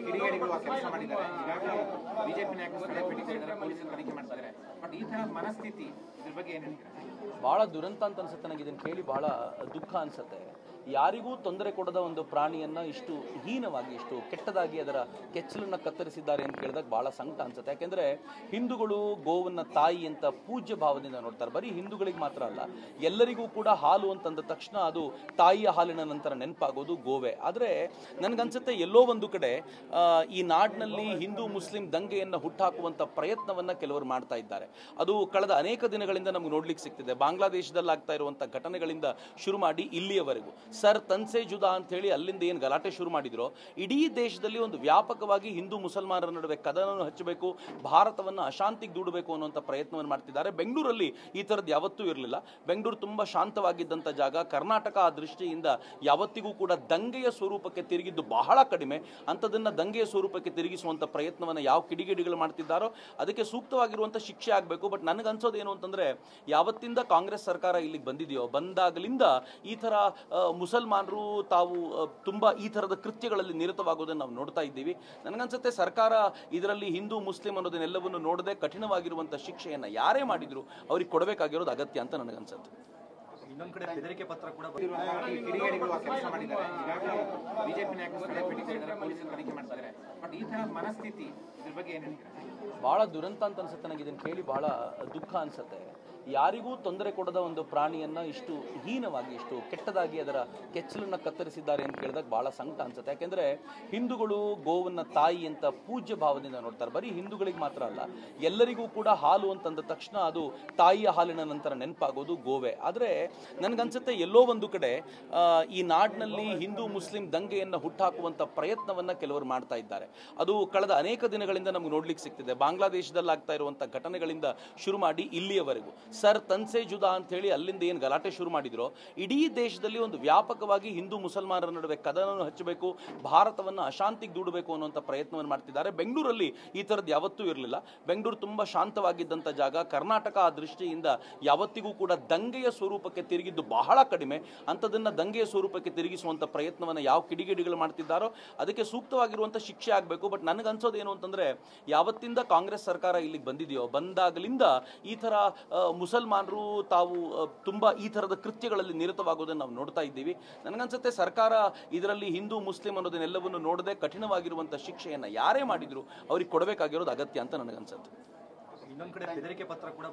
ಕಿಡಿಗೇಡಿಗಳು ಕೆಲಸ ಮಾಡಿದ್ದಾರೆ. ಈಗಾಗಲೇ ಬಿಜೆಪಿ ನಾಯಕರು ಸ್ಥಳ ಭೇಟಿ ಕೊಟ್ಟಿದ್ದಾರೆ, ಪೊಲೀಸರು ತನಿಖೆ ಮಾಡ್ತಾರೆ. ಬಟ್ ಈ ತರ ಮನಸ್ಥಿತಿ ಇದ್ರ ಬಗ್ಗೆ ಏನು ಹೇಳ್ತೀರಾ? ಭಾಳ ದುರಂತ ಅಂತ ಅನ್ಸುತ್ತೆ ನನಗೆ. ಇದನ್ನು ಕೇಳಿ ಭಾಳ ದುಃಖ ಅನ್ಸುತ್ತೆ. ಯಾರಿಗೂ ತೊಂದರೆ ಕೊಡದ ಒಂದು ಪ್ರಾಣಿಯನ್ನು ಇಷ್ಟು ಹೀನವಾಗಿ, ಇಷ್ಟು ಕೆಟ್ಟದಾಗಿ ಅದರ ಕೆಚ್ಚಲನ್ನು ಕತ್ತರಿಸಿದ್ದಾರೆ ಅಂತ ಕೇಳಿದಾಗ ಭಾಳ ಸಂಕಟ ಅನ್ಸುತ್ತೆ. ಯಾಕೆಂದರೆ ಹಿಂದೂಗಳು ಗೋವನ್ನು ತಾಯಿ ಅಂತ ಪೂಜ್ಯ ಭಾವದಿಂದ ನೋಡ್ತಾರೆ. ಬರೀ ಹಿಂದೂಗಳಿಗೆ ಮಾತ್ರ ಅಲ್ಲ, ಎಲ್ಲರಿಗೂ ಕೂಡ ಹಾಲು ಅಂತಂದ ತಕ್ಷಣ ಅದು ತಾಯಿಯ ಹಾಲಿನ ನಂತರ ನೆನಪಾಗೋದು ಗೋವೆ. ಆದರೆ ನನಗನ್ಸುತ್ತೆ ಎಲ್ಲೋ ಒಂದು ಕಡೆ ಈ ನಾಡಿನಲ್ಲಿ ಹಿಂದೂ ಮುಸ್ಲಿಂ ದಂಗೆಯನ್ನು ಹುಟ್ಟಾಕುವಂಥ ಪ್ರಯತ್ನವನ್ನು ಕೆಲವರು ಮಾಡ್ತಾ ಇದ್ದಾರೆ. ಅದು ಕಳೆದ ಅನೇಕ ದಿನಗಳಿಂದ ನಮ್ಗೆ ನೋಡ್ಲಿಕ್ಕೆ ಸಿಗ್ತಿದೆ. ಬಾಂಗ್ಲಾದೇಶದಲ್ಲಿ ಆಗ್ತಾ ಇರುವಂಥ ಘಟನೆಗಳಿಂದ ಶುರು ಮಾಡಿ ಇಲ್ಲಿಯವರೆಗೂ ಸರ್ ತನ್ಸೆ ಜುದಾ ಅಂತ ಹೇಳಿ ಅಲ್ಲಿಂದ ಏನು ಗಲಾಟೆ ಶುರು ಮಾಡಿದ್ರು, ಇಡೀ ದೇಶದಲ್ಲಿ ಒಂದು ವ್ಯಾಪಕವಾಗಿ ಹಿಂದೂ ಮುಸಲ್ಮಾನರ ನಡುವೆ ಕದನವನ್ನು ಹಚ್ಚಬೇಕು, ಭಾರತವನ್ನು ಅಶಾಂತಿಗೆ ದೂಡಬೇಕು ಅನ್ನುವಂಥ ಪ್ರಯತ್ನವನ್ನು ಮಾಡ್ತಿದ್ದಾರೆ. ಬೆಂಗಳೂರಲ್ಲಿ ಈ ಥರದ್ದು ಯಾವತ್ತೂ ಇರಲಿಲ್ಲ. ಬೆಂಗಳೂರು ತುಂಬ ಶಾಂತವಾಗಿದ್ದಂಥ ಜಾಗ. ಕರ್ನಾಟಕ ಆ ದೃಷ್ಟಿಯಿಂದ ಯಾವತ್ತಿಗೂ ಕೂಡ ದಂಗೆಯ ಸ್ವರೂಪಕ್ಕೆ ತಿರುಗಿದ್ದು ಬಹಳ ಕಡಿಮೆ. ಅಂಥದನ್ನು ದಂಗೆಯ ಸ್ವರೂಪಕ್ಕೆ ತಿರುಗಿಸುವಂಥ ಪ್ರಯತ್ನವನ್ನು ಯಾವ ಕಿಡಿಗೇಡಿಗಳು ಮಾಡ್ತಿದ್ದಾರೋ ಅದಕ್ಕೆ ಸೂಕ್ತವಾಗಿರುವಂಥ ಶಿಕ್ಷೆ ಆಗಬೇಕು. ಬಟ್ ನನಗನ್ಸೋದೇನು ಅಂತಂದರೆ, ಯಾವತ್ತಿಂದ ಕಾಂಗ್ರೆಸ್ ಸರ್ಕಾರ ಇಲ್ಲಿಗೆ ಬಂದಿದೆಯೋ ಬಂದಾಗಲಿಂದ ಈ ಥರ ಮುಸಲ್ಮಾನರು ತಾವು ತುಂಬ ಈ ಥರದ ಕೃತ್ಯಗಳಲ್ಲಿ ನಿರತವಾಗೋದನ್ನು ನಾವು ನೋಡ್ತಾ ಇದ್ದೀವಿ. ನನಗನ್ಸುತ್ತೆ ಸರ್ಕಾರ ಇದರಲ್ಲಿ ಹಿಂದೂ ಮುಸ್ಲಿಂ ಅನ್ನೋದನ್ನೆಲ್ಲವನ್ನು ನೋಡದೆ ಕಠಿಣವಾಗಿರುವಂಥ ಶಿಕ್ಷೆಯನ್ನು ಯಾರೇ ಮಾಡಿದ್ರು ಅವ್ರಿಗೆ ಕೊಡಬೇಕಾಗಿರೋದು ಅಗತ್ಯ ಅಂತ ನನಗನ್ಸುತ್ತೆ. ಇನ್ನೊಂದು ಕಡೆ ಬೆದರಿಕೆ ಪತ್ರ ಕೂಡ ಕಿಡಿಗೇಡಿಗಳು ಕೆಲಸ ಮಾಡಿದ್ದಾರೆ. ಈಗಾಗಲೇ ಬಿಜೆಪಿ ನಾಯಕರು ಸ್ಥಳ ಭೇಟಿ ಕೊಟ್ಟಿದ್ದಾರೆ, ಪೊಲೀಸರು ತನಿಖೆ ಮಾಡ್ತಾರೆ. ಬಟ್ ಈ ತರ ಮನಸ್ಥಿತಿ ಇದ್ರ ಬಗ್ಗೆ ಏನು ಹೇಳ್ತೀರಾ? ಭಾಳ ದುರಂತ ಅಂತ ಅನ್ಸುತ್ತೆ ನನಗೆ. ಇದನ್ನು ಕೇಳಿ ಭಾಳ ದುಃಖ ಅನ್ಸುತ್ತೆ. ಯಾರಿಗೂ ತೊಂದರೆ ಕೊಡದ ಒಂದು ಪ್ರಾಣಿಯನ್ನು ಇಷ್ಟು ಹೀನವಾಗಿ, ಇಷ್ಟು ಕೆಟ್ಟದಾಗಿ ಅದರ ಕೆಚ್ಚಲನ್ನು ಕತ್ತರಿಸಿದ್ದಾರೆ ಅಂತ ಕೇಳಿದಾಗ ಭಾಳ ಸಂಕಟ ಅನ್ಸುತ್ತೆ. ಯಾಕೆಂದರೆ ಹಿಂದೂಗಳು ಗೋವನ್ನು ತಾಯಿ ಅಂತ ಪೂಜ್ಯ ಭಾವದಿಂದ ನೋಡ್ತಾರೆ. ಬರೀ ಹಿಂದೂಗಳಿಗೆ ಮಾತ್ರ ಅಲ್ಲ, ಎಲ್ಲರಿಗೂ ಕೂಡ ಹಾಲು ಅಂತಂದ ತಕ್ಷಣ ಅದು ತಾಯಿಯ ಹಾಲಿನ ನಂತರ ನೆನಪಾಗೋದು ಗೋವೆ. ಆದರೆ ನನಗನ್ಸುತ್ತೆ ಎಲ್ಲೋ ಒಂದು ಕಡೆ ಈ ನಾಡಿನಲ್ಲಿ ಹಿಂದೂ ಮುಸ್ಲಿಂ ದಂಗೆಯನ್ನು ಹುಟ್ಟಾಕುವಂಥ ಪ್ರಯತ್ನವನ್ನು ಕೆಲವರು ಮಾಡ್ತಾ ಇದ್ದಾರೆ. ಅದು ಕಳೆದ ಅನೇಕ ದಿನಗಳಿಂದ ನಮ್ಗೆ ನೋಡ್ಲಿಕ್ಕೆ ಸಿಗ್ತಿದೆ. ಬಾಂಗ್ಲಾದೇಶದಲ್ಲಿ ಆಗ್ತಾ ಇರುವಂಥ ಘಟನೆಗಳಿಂದ ಶುರು ಮಾಡಿ ಇಲ್ಲಿಯವರೆಗೂ ಸರ್ ತನ್ಸೆ ಜುದಾ ಅಂತ ಹೇಳಿ ಅಲ್ಲಿಂದ ಏನು ಗಲಾಟೆ ಶುರು ಮಾಡಿದ್ರು, ಇಡೀ ದೇಶದಲ್ಲಿ ಒಂದು ವ್ಯಾಪಕವಾಗಿ ಹಿಂದೂ ಮುಸಲ್ಮಾನರ ನಡುವೆ ಕದನವನ್ನು ಹಚ್ಚಬೇಕು, ಭಾರತವನ್ನು ಅಶಾಂತಿಗೆ ದೂಡಬೇಕು ಅನ್ನುವಂಥ ಪ್ರಯತ್ನವನ್ನು ಮಾಡ್ತಿದ್ದಾರೆ. ಬೆಂಗಳೂರಲ್ಲಿ ಈ ಥರದ್ದು ಯಾವತ್ತೂ ಇರಲಿಲ್ಲ. ಬೆಂಗಳೂರು ತುಂಬ ಶಾಂತವಾಗಿದ್ದಂಥ ಜಾಗ. ಕರ್ನಾಟಕ ಆ ದೃಷ್ಟಿಯಿಂದ ಯಾವತ್ತಿಗೂ ಕೂಡ ದಂಗೆಯ ಸ್ವರೂಪಕ್ಕೆ ತಿರುಗಿದ್ದು ಬಹಳ ಕಡಿಮೆ. ಅಂಥದನ್ನು ದಂಗೆಯ ಸ್ವರೂಪಕ್ಕೆ ತಿರುಗಿಸುವಂಥ ಪ್ರಯತ್ನವನ್ನು ಯಾವ ಕಿಡಿಗೇಡಿಗಳು ಮಾಡ್ತಿದ್ದಾರೋ ಅದಕ್ಕೆ ಸೂಕ್ತವಾಗಿರುವಂಥ ಶಿಕ್ಷೆ ಆಗಬೇಕು. ಬಟ್ ನನಗನ್ಸೋದೇನು ಅಂತಂದರೆ, ಯಾವತ್ತಿಂದ ಕಾಂಗ್ರೆಸ್ ಸರ್ಕಾರ ಇಲ್ಲಿಗೆ ಬಂದಿದೆಯೋ ಬಂದಾಗಲಿಂದ ಈ ಥರ ಮುಸಲ್ಮಾನರು ತಾವು ತುಂಬ ಈ ಥರದ ಕೃತ್ಯಗಳಲ್ಲಿ ನಿರತವಾಗೋದನ್ನು ನಾವು ನೋಡ್ತಾ ಇದ್ದೀವಿ. ನನಗನ್ಸುತ್ತೆ ಸರ್ಕಾರ ಇದರಲ್ಲಿ ಹಿಂದೂ ಮುಸ್ಲಿಂ ಅನ್ನೋದನ್ನೆಲ್ಲವನ್ನು ನೋಡದೆ ಕಠಿಣವಾಗಿರುವಂಥ ಶಿಕ್ಷೆಯನ್ನು ಯಾರೇ ಮಾಡಿದ್ರು ಅವ್ರಿಗೆ ಕೊಡಬೇಕಾಗಿರೋದು ಅಗತ್ಯ ಅಂತ ನನಗನ್ಸುತ್ತೆ. ಇನ್ನೊಂದು ಕಡೆ ಬೆದರಿಕೆ ಪತ್ರ ಕೂಡ